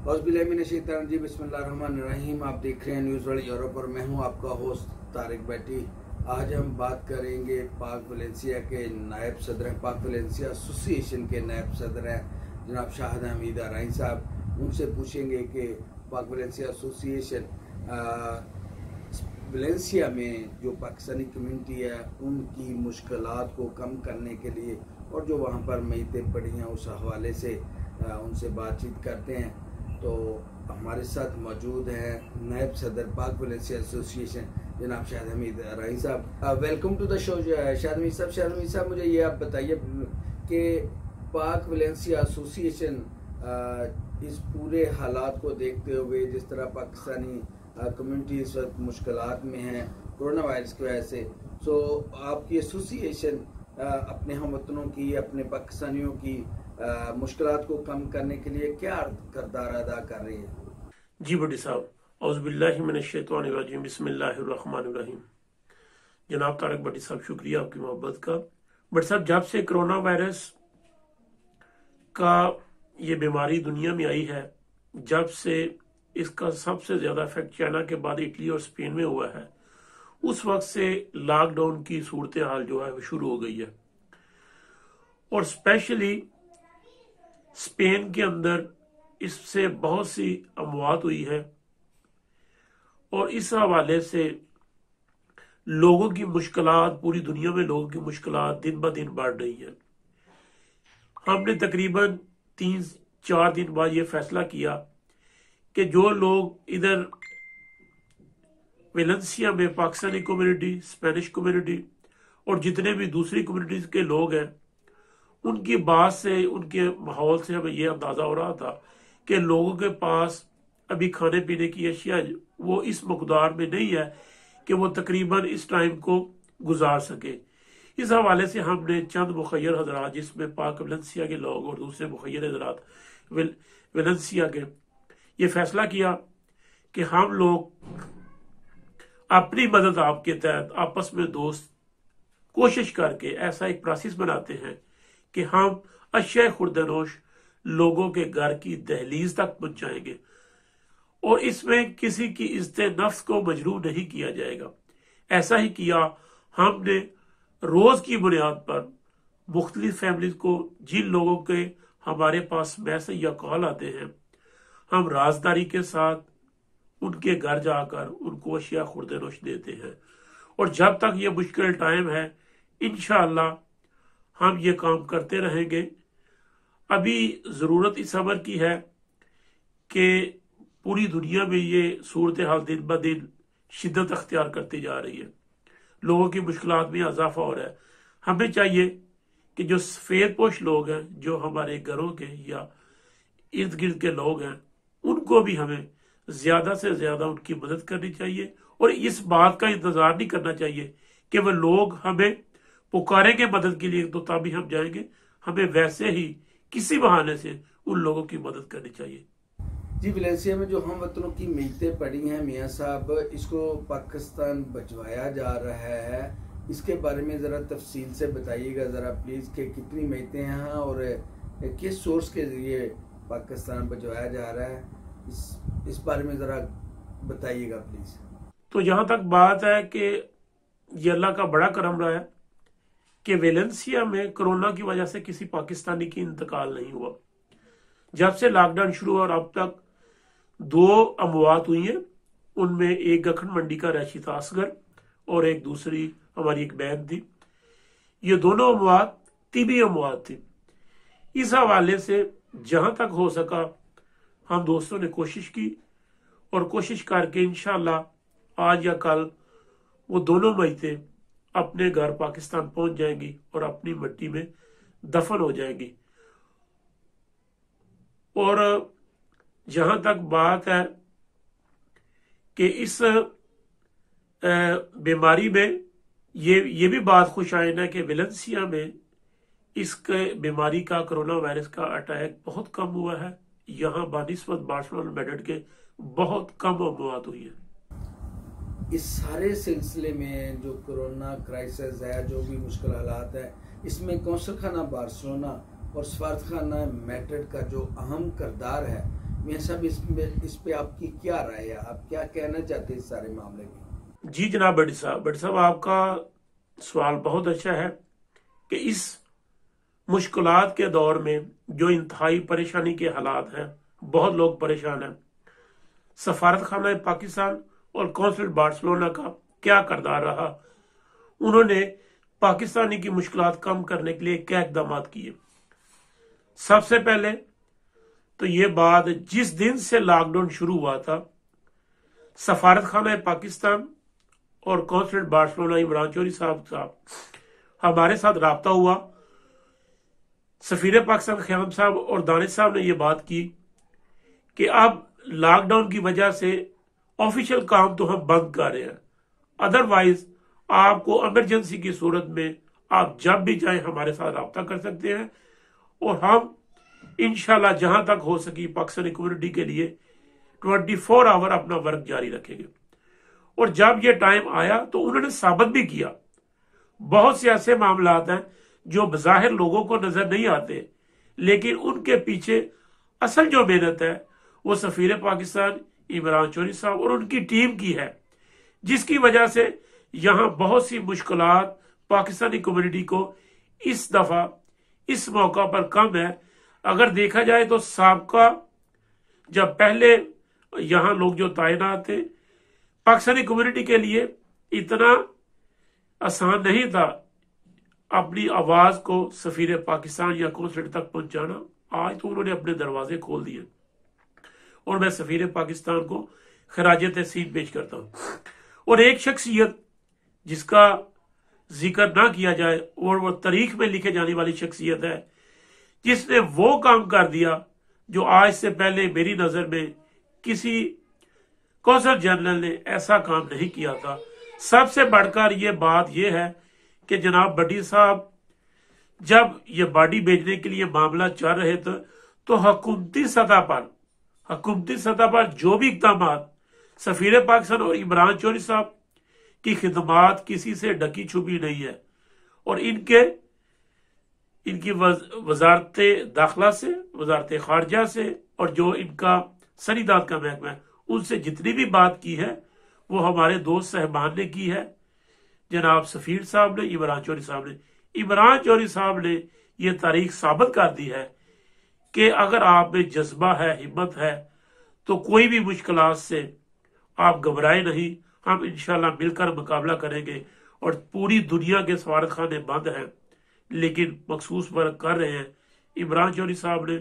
औज़ुबिल्लाहिमिनश्शैतानिर्रजीम बिस्मिल्लाहिर्रहमानिर्रहीम। आप देख रहे हैं न्यूज़ वर्ल्ड यूरोप और मैं हूं आपका होस्ट तारिक बैटी। आज हम बात करेंगे पाक वलेंसिया के नायब सदर हैं, पाक वलेंसिया एसोसिएशन के नायब सदर हैं जनाब शाहिद हमीद आराई साहब। उनसे पूछेंगे कि पाक वलेंसिया एसोसिएशन वलेंसिया में जो पाकिस्तानी कम्यूनिटी है उनकी मुश्किलात को कम करने के लिए और जो वहाँ पर मैयतें पड़ी हैं उस हवाले से उनसे बातचीत करते हैं। तो हमारे साथ मौजूद हैं नायब सदर पाक वलेंसिया एसोसिएशन जनाब Shahid Hameed Arain sahab. Welcome to the show Shahid Hameed sahab. Shahid Hameed साहब, मुझे ये आप बताइए कि पाक वलेंसिया एसोसिएशन इस पूरे हालात को देखते हुए जिस तरह पाकिस्तानी कम्युनिटी इस वक्त मुश्किलात में है कोरोना वायरस की वजह से, तो आपकी एसोसिएशन अपने हमवतनों की, अपने पाकिस्तानियों की मुश्किलात को कम करने के लिए क्या किरदार अदा कर रही है? जी बड़ी साहब, औज़ुबिल्लाहिमिनश्शैतानिर्रजीम बिस्मिल्लाहिर्रहमानिर्रहीम। जनाब तारक बड़ी साहब, शुक्रिया आपकी मोहब्बत का। बड़ी साहब, जब से कोरोना वायरस का ये बीमारी दुनिया में आई है, जब से इसका सबसे ज्यादा इफेक्ट चाइना के बाद इटली और स्पेन में हुआ है, उस वक्त से लॉकडाउन की सूरत हाल जो है वो शुरू हो गई है। और स्पेशली स्पेन के अंदर इससे बहुत सी अमवात हुई है और इस हवाले से लोगों की मुश्किलात, पूरी दुनिया में लोगों की मुश्किलात दिन ब दिन बढ़ रही है। हमने तकरीबन 3-4 दिन बाद ये फैसला किया कि जो लोग इधर वेलेंसिया में पाकिस्तानी कम्युनिटी, स्पेनिश कम्युनिटी और जितने भी दूसरी कम्युनिटीज के लोग हैं, उनकी बात से, उनके माहौल से हमें यह अंदाजा हो रहा था कि लोगों के पास अभी खाने पीने की अशिया वो इस मकदार में नहीं है कि वो तकरीबन इस टाइम को गुजार सके। इस हवाले से हमने चंद मुखय्यर हजरात, जिसमें पाक वलेंसिया के लोग और दूसरे मुखय्यर हजरात वलेंसिया के, ये फैसला किया कि हम लोग अपनी मदद आपके तहत आपस में दोस्त कोशिश करके ऐसा एक प्रोसेस बनाते हैं कि हम अशिया खुर्दनोश लोगों के घर की दहलीज तक पहुंचाएंगे और इसमें किसी की इज्जत नफ्स को मजरूह नहीं किया जाएगा। ऐसा ही किया हमने। रोज की बुनियाद पर मुख्तलिफ फैमिलीज को, जिन लोगों के हमारे पास मैसेज या कॉल आते हैं, हम राजदारी के साथ उनके घर जाकर उनको अशिया खुर्दनोश देते हैं। और जब तक ये मुश्किल टाइम है, इंशाअल्लाह हम ये काम करते रहेंगे। अभी जरूरत इस अमर की है कि पूरी दुनिया में ये सूरत हाल दिन ब दिन शिद्दत अख्तियार करती जा रही है, लोगों की मुश्किलात में इजाफा हो रहा है। हमें चाहिए कि जो सफेद पोश लोग हैं, जो हमारे घरों के या इर्द गिर्द के लोग हैं, उनको भी हमें ज्यादा से ज्यादा उनकी मदद करनी चाहिए और इस बात का इंतजार नहीं करना चाहिए कि वह लोग हमें पुकारेंगे मदद के लिए तो तभी हम जाएंगे। हमें वैसे ही किसी बहाने से उन लोगों की मदद करनी चाहिए। जी, वलेंसिया में जो हम वतनों की मैयतें पड़ी हैं मियाँ साहब, इसको पाकिस्तान बचवाया जा रहा है, इसके बारे में ज़रा तफसील से बताइएगा ज़रा प्लीज़ कि कितनी मैयतें हैं और किस सोर्स के ज़रिए पाकिस्तान बचवाया जा रहा है, इस बारे में ज़रा बताइएगा प्लीज़। तो जहाँ तक बात है कि ये अल्लाह का बड़ा करम रहा है कि वेलेंसिया में कोरोना की वजह से किसी पाकिस्तानी की इंतकाल नहीं हुआ। जब से लॉकडाउन शुरू हुआ और अब तक 2 अमवात हुई हैं। उनमें एक गखन मंडी का रशीदा असगर और एक दूसरी हमारी एक बहन थी। ये दोनों अमवात तिबी अमवात थी। इस हवाले से जहां तक हो सका हम दोस्तों ने कोशिश की और कोशिश करके इंशाअल्लाह आज या कल वो दोनों मैयतें अपने घर पाकिस्तान पहुंच जाएंगी और अपनी मिट्टी में दफन हो जाएंगी। और जहां तक बात है कि इस बीमारी में ये भी बात खुशाइन है कि वलेंसिया में इसके बीमारी का, कोरोना वायरस का अटैक बहुत कम हुआ है। यहाँ बानिस्बत बार्सिलोना मेड्रिड के बहुत कम अमवात हुई है। इस सारे सिलसिले में जो कोरोना क्राइसिस है, जो भी मुश्किल हालात है, इसमें कौंसल खाना बार्सिलोना और सफारत खाना मैड्रिड का जो अहम किरदार है, میاں صاحب اس پہ آپ کی کیا رائے ہے؟ آپ کیا کہنا چاہتے ہیں اس سارے معاملے میں؟ جی جناب بٹی صاحب آپ کا سوال بہت اچھا ہے کہ اس مشکلات کے دور میں جو انتہائی پریشانی کے حالات ہیں، بہت لوگ پریشان ہیں، سفارت خانہ پاکستان اور قونصل بارسلونا کا کیا کردار رہا، انہوں نے پاکستانی کی مشکلات کم کرنے کے لیے کیا اقدامات کیے۔ سب سے پہلے تو یہ بات، جس دن سے لاک ڈاؤن شروع ہوا تھا، سفارت خانہ پاکستان اور قونصل بارسلونا عمران چوری صاحب ہمارے ساتھ رابطہ ہوا۔ سفیر پاکستان خیام صاحب اور دانش صاحب نے یہ بات کی کہ اب لاک ڈاؤن کی وجہ سے آفیشیل کام تو ہم بند کر رہے ہیں، ادروائز آپ کو ایمرجنسی کی صورت میں آپ جب بھی جائیں ہمارے ساتھ رابطہ کر سکتے ہیں، اور ہم انشاءاللہ جہاں تک ہو سکی پاکستانی کمیونٹی کے لیے 24 آور اپنا ورک جاری رکھیں گے۔ اور جب یہ ٹائم آیا تو انہوں نے ثابت بھی کیا۔ بہت سے ایسے معاملات ہیں جو بظاہر لوگوں کو نظر نہیں آتے، لیکن ان کے پیچھے اصل جو محنت ہے وہ سفیر پاکستان عمران چوری صاحب اور ان کی ٹیم کی ہے، جس کی وجہ سے یہاں بہت سی مشکلات پاکستانی کمیونٹی کو اس دفعہ اس موقع پر کم ہے۔ اگر دیکھا جائے تو سابقہ جب پہلے یہاں لوگ جو تعینات تھے، پاکستانی کمیونٹی کے لیے اتنا آسان نہیں تھا اپنی آواز کو سفیر پاکستان یا قونصل تک پہنچانا۔ آج تو انہوں نے اپنے دروازے کھول دیے، اور میں سفیر پاکستان کو خراج تحسین پیش کرتا ہوں۔ اور ایک شخصیت جس کا ذکر نہ کیا جائے، اور وہ تاریخ میں لکھے جانے والی شخصیت ہے، جس نے وہ کام کر دیا جو آج سے پہلے میری نظر میں کسی قونصل جنرل نے ایسا کام نہیں کیا تھا۔ سب سے بڑھ کر یہ بات یہ ہے کہ جناب بٹی صاحب جب یہ باڈی بھیجنے کے لیے معاملہ چل رہے تھے تو حکومتی سطح پر جو بھی اقدامات سفیر پاکستان اور عمران چوری صاحب کی خدمات کسی سے ڈکی چھپی نہیں ہے، اور ان کی وزارت داخلہ سے، وزارت خارجہ سے، اور جو ان کا سنیدات کا محکمہ ہے، ان سے جتنی بھی بات کی ہے وہ ہمارے دوست صاحبان نے کی ہے، جناب سفیر صاحب نے، عمران چوری صاحب نے۔ عمران چوری صاحب نے یہ تاریخ ثابت کر دی ہے کہ اگر آپ میں جذبہ ہے، ہمت ہے، تو کوئی بھی مشکلات سے آپ گھبرائے نہیں، ہم انشاءاللہ مل کر مقابلہ کریں گے۔ اور پوری دنیا کے سفارت خانے بند ہیں لیکن مخصوص ورک کر رہے ہیں۔ عمران چوری صاحب نے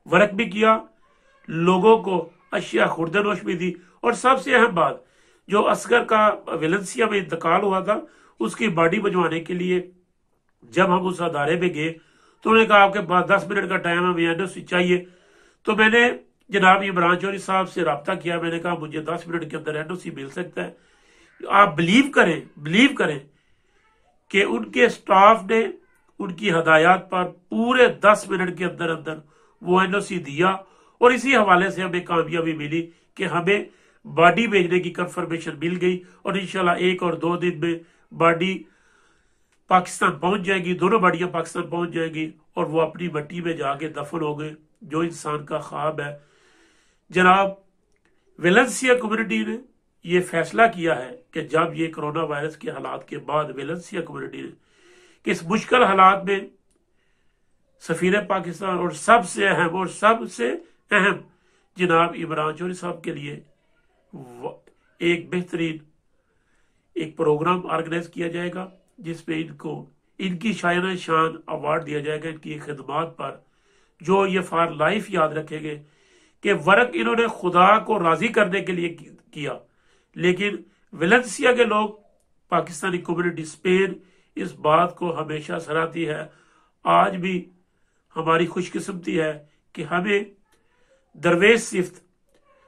ورک بھی کیا، لوگوں کو اشیاء خوردنوش بھی دی، اور سب سے اہم بات، جو اصغر کا ویلنسیا میں انتقال ہوا تھا، اس کی باڈی بھجوانے کے لیے جب ہم اس ادارے میں گئے تو انہوں نے کہا آپ کے پاس 10 منٹ کا ٹائم ہے، ہمیں NOC چاہیے۔ تو میں نے جناب عمران چوری صاحب سے رابطہ کیا، میں نے کہا مجھے 10 منٹ کے اندر NOC مل سکتا ہے۔ آپ بلیو کریں کہ ان کے سٹاف نے ان کی ہدایات پر پورے 10 منٹ کے اندر وہ NOC دیا، اور اسی حوالے سے ہمیں کامیابی ملی کہ ہمیں باڈی بھیجنے کی کنفرمیشن مل گئی، اور انشاءاللہ 1 اور 2 دن میں باڈی پاکستان پہنچ جائے گی، دونوں باڈیاں پاکستان پہنچ جائے گی، اور وہ اپنی مٹی میں جا کے دفن ہو گئے، جو انسان کا خواب ہے۔ جناب ویلنسیا کمیونٹی نے یہ فیصلہ کیا ہے کہ جب یہ کرونا وائرس کے حالات کے بعد ویلنسیا کمیونٹی نے کہ اس مشکل حالات میں سفیر پاکستان اور سب سے اہم جناب عمران چوری صاحب کے لیے ایک بہترین ایک پروگرام آرگنائز کیا جائے گا، جس پہ ان کی شایانہ شان ایوارڈ دیا جائے گا ان کی خدمات پر، جو یہ فار لائف یاد رکھیں گے کہ ورک انہوں نے خدا کو راضی کرنے کے لیے کیا۔ لیکن ویلنسیا کے لوگ، پاکستانی کمیونٹی اسپین، اس بات کو ہمیشہ سراہتی ہے۔ آج بھی ہماری خوش قسمتی ہے کہ ہمیں درویش صفت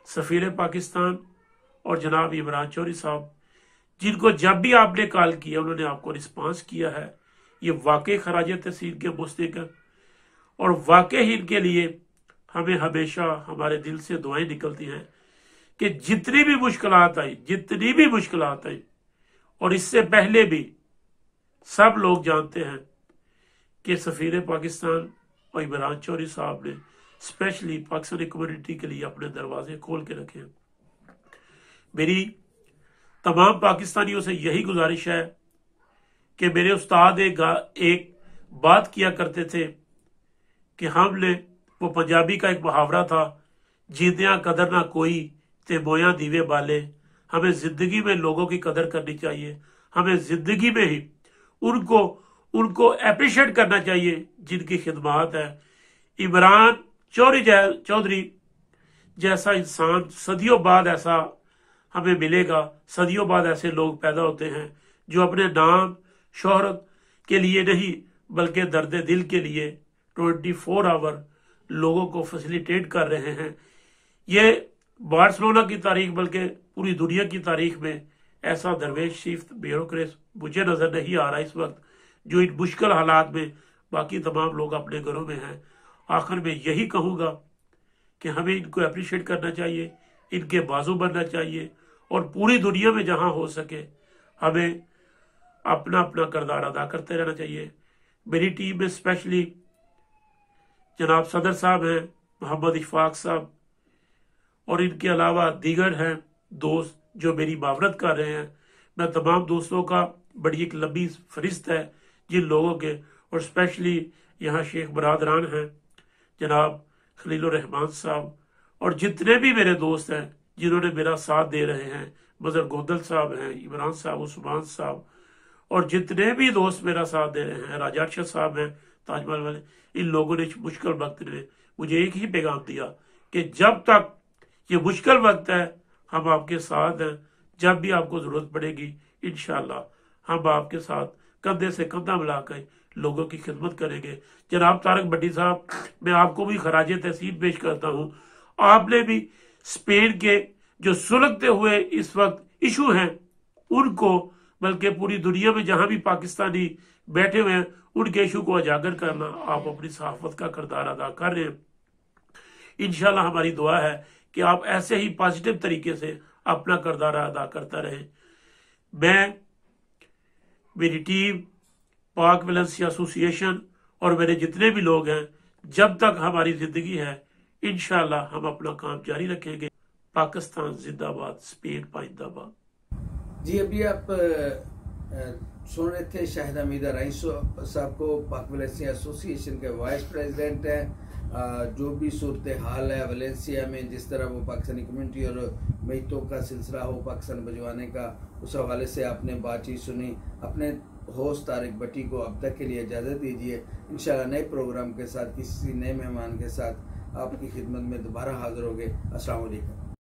سفیر پاکستان اور جناب عمران چوری صاحب، جن کو جب بھی آپ نے کال کیا انہوں نے آپ کو رسپانس کیا ہے، یہ واقعی خراج تحسین کے مستحق ہے، اور واقعی ان کے لیے ہمیں ہمیشہ ہمارے دل سے دعائیں نکلتی ہیں کہ جتنی بھی مشکلات آئی، اور اس سے پہلے بھی سب لوگ جانتے ہیں کہ سفیر پاکستان اور عمران چوری صاحب نے स्पेशली पाकिस्तानी कम्युनिटी के लिए अपने दरवाजे खोल के रखें। मेरी तमाम पाकिस्तानियों से यही गुजारिश है कि मेरे उस्ताद एक बात किया करते थे कि हमने, वो पंजाबी का एक मुहावरा था, जींदियां कदर ना कोई ते मोया दीवे बाले। हमें जिंदगी में लोगों की कदर करनी चाहिए, हमें जिंदगी में ही उनको अप्रिशिएट करना चाहिए जिनकी खिदमत है। इमरान चौधरी जैसा इंसान सदियों बाद ऐसा हमें मिलेगा, सदियों बाद ऐसे लोग पैदा होते हैं जो अपने नाम शोहरत के लिए नहीं बल्कि दर्द दिल के लिए 24 आवर लोगों को फैसिलिटेट कर रहे हैं। ये बार्सिलोना की तारीख बल्कि पूरी दुनिया की तारीख में ऐसा दरवेश शिफ्त ब्यूरोक्रेट मुझे नजर नहीं आ रहा इस वक्त, जो इन मुश्किल हालात में बाकी तमाम लोग अपने घरों में हैं। आखिर में यही कहूंगा कि हमें इनको अप्रिशिएट करना चाहिए, इनके बाजू बनना चाहिए और पूरी दुनिया में जहां हो सके हमें अपना अपना किरदार अदा करते रहना चाहिए। मेरी टीम में स्पेशली जनाब सदर साहब हैं, मोहम्मद इशफाक साहब, और इनके अलावा दीगर हैं दोस्त जो मेरी मावरत कर रहे हैं। मैं तमाम दोस्तों का बड़ी एक लंबी फहरिस्त है जिन लोगों के, और स्पेशली यहाँ शेख बरादरान हैं, जनाब खलीलुर रहमान साहब, और जितने भी मेरे दोस्त हैं जिन्होंने मेरा साथ दे रहे हैं, मजर गोदल साहब हैं, इमरान साहब, उस्मान साहब, और जितने भी दोस्त मेरा साथ दे रहे हैं, राजा अरशद साहब हैं ताजमहल वाले। इन लोगों ने मुश्किल वक्त में मुझे एक ही पैगाम दिया कि जब तक ये मुश्किल वक्त है हम आपके साथ हैं, जब भी आपको जरूरत पड़ेगी इंशाल्लाह हम आपके साथ कंधे से कंधा मिलाकर लोगों की खिदमत करेंगे। जनाब तारक भट्टी साहब, मैं आपको भी खराज तहसीन पेश करता हूँ। आपने भी स्पेन के जो सुलगते हुए इस वक्त इशू हैं उनको, बल्कि पूरी दुनिया में जहां भी पाकिस्तानी बैठे हुए हैं उनके इशू को उजागर करना, आप अपनी सहाफत का किरदार अदा कर रहे हैं। इंशाल्लाह हमारी दुआ है कि आप ऐसे ही पॉजिटिव तरीके से अपना किरदार अदा करता रहे। मैं, मेरी टीम, पाक वैलेंसिया एसोसिएशन और मेरे जितने भी लोग हैं, जब तक हमारी जिंदगी है इंशाल्लाह हम अपना काम जारी रखेंगे। पाकिस्तान जिंदाबाद, स्पेन पाइंदाबाद। जी, अभी आप सुन रहे थे शाहिद हमीदा रईस साहब को, पाक वैलेंसिया एसोसिएशन के वाइस प्रेसिडेंट हैं। जो भी सूरत हाल है वैलेंसिया में, जिस तरह वो पाकिस्तानी कम्युनिटी और मैतों का सिलसिला हो पाकिस्तान भिजवाने का, उस हवाले से आपने बातचीत सुनी। अपने होस्ट तारिक भट्टी को अब तक के लिए इजाज़त दीजिए। इंशाल्लाह नए प्रोग्राम के साथ, किसी नए मेहमान के साथ आपकी खिदमत में दोबारा हाजिर होंगे। अस्सलाम वालेकुम।